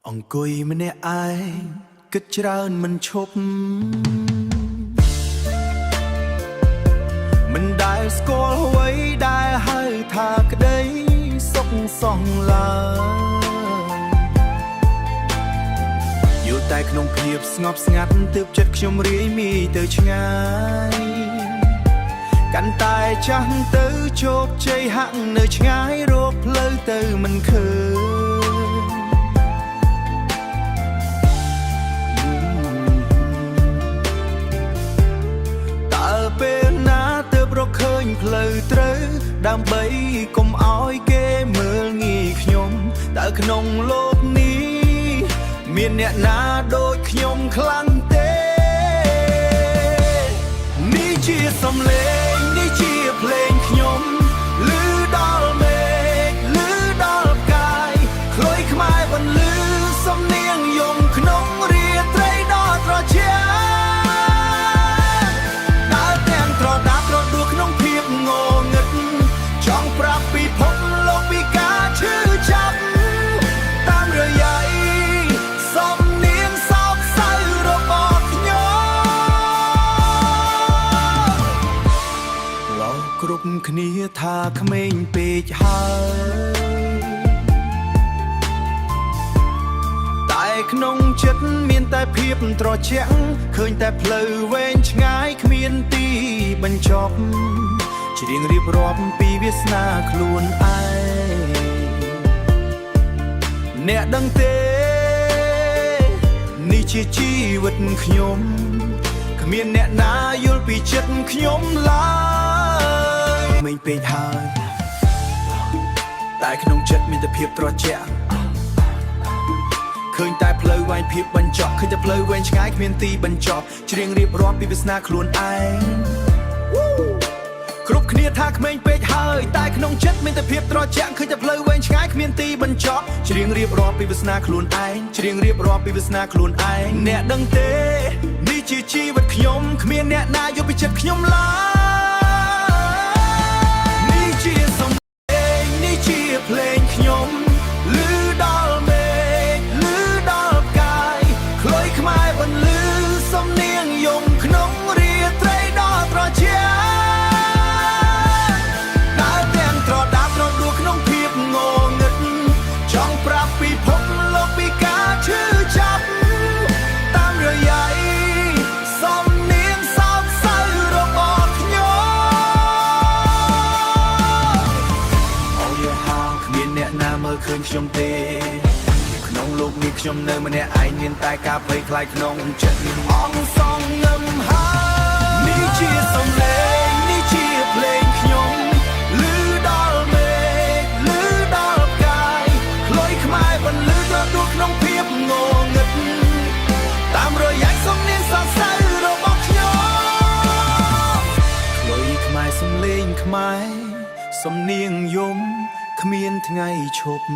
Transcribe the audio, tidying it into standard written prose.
អង្គុយម្នាក់ឯងគិតច្រើនមិនឈប់មិនដែលស្គាល់អ្វីដែលហៅថាក្តីសុខសោះឡើយយល់តែក្នុងភាពស្ងប់ស្ងាត់ទើបចិត្តខ្ញុំរាយមីទៅឆ្ងាយកាន់តែចាស់ទៅជោគជ័យហាក់នៅឆ្ងាយរកផ្លូវទៅមិនឃើញតើពេលណាទើបរកឃើញផ្លូវត្រូវដើម្បីកុំឲ្យគេមើលងាយខ្ញុំតើក្នុងโลกនេះមានអ្នកណាដូចខ្ញុំខ្លាំងទេនេះជាសំឡេងនេះជាភ្លេងខ្ញុំឮដល់មេឃឮដល់ផ្កាយខ្លុយខ្មែរបន្លឺសំនៀងយំក្នុងរាត្រីដ៏ត្រជាក់ដើរទាំងត្រដាបត្រដួលក្នុងភាពងងឹតចង់ប្រាប់ពិភពលោកពីការឈឺចាប់តាមរយៈសំនៀងសោកសៅរបស់ខ្ញុំលោកគ្រប់គ្នាថាក្មេងពេកហើយតែក្នុងចិត្តមានតែភាពត្រជាក់ឃើញតែផ្លូវវែងឆ្ងាយគ្មានទីបញ្ចប់ច្រៀងរៀបរាប់ពីវាសនាខ្លួនឯងអ្នកដឹងទេនេះជាជីវិតខ្ញុំគ្មានអ្នកណាយល់ពីចិត្តខ្ញុំឡើយមិនពេកហើយតែក្នុងចិត្តមានតែភាពត្រជាក់ឃើញតែផ្លូវវែងភាពបញ្ចប់ឃើញតែផ្លូវវែងឆ្ងាយគ្មានទីបញ្ចប់ច្រៀងរៀបរាប់ពីវាសនាខ្លួនឯងគ្រប់គ្នាថាក្មេងពេកហើយតែក្នុងចិត្តមានតែភាពត្រជាក់ឃើញតែផ្លូវវែងឆ្ងាយគ្មានទីបញ្ចប់ច្រៀងរៀបរាប់ពីវាសនាខ្លួនឯងច្រៀងរៀបរាប់ពីវាសនាខ្លួនឯងអ្នកដឹងទេនេះជាជីវិតខ្ញុំគ្មានអ្នកណាយកពីចិត្តខ្ញុំឡើយនេះជាសំឡេងនេះជាភ្លេងខ្ញុំឮដល់មេឃឮដល់ផ្កាយខ្លុយខ្មែរបន្លឺសំនៀងយំក្នុងរាត្រីដ៏ត្រជាក់ដើរទាំងត្រដាបត្រដួលក្នុងភាពងងឹតចង់ប្រាប់ពិភពលោកពីការឈឺចាប់តាមរយៈសំនៀងសោកសៅរបស់ខ្ញុំអូយហាគ្មានអ្នកណាមើលឃើញខ្ញុំទេក្នុងโลกនេះខ្ញុំនៅម្នាក់ឯងមានតែការភ័យខ្លាចក្នុងចិត្តអងសងងឹមហើយនេះជាសំឡេងនេះជាភ្លេងខ្ញុំឮដល់មេឃឮដល់ផ្កាយខ្លុយខ្មែរបន្លឺត្រដួលក្នុងភាពងងឹតតាមរយៈសំនៀងសរសើររបស់ខ្ញុំខ្លុយខ្មែរសំឡេងខ្មែរសំនៀងយំគ្មានថ្ងៃឈប់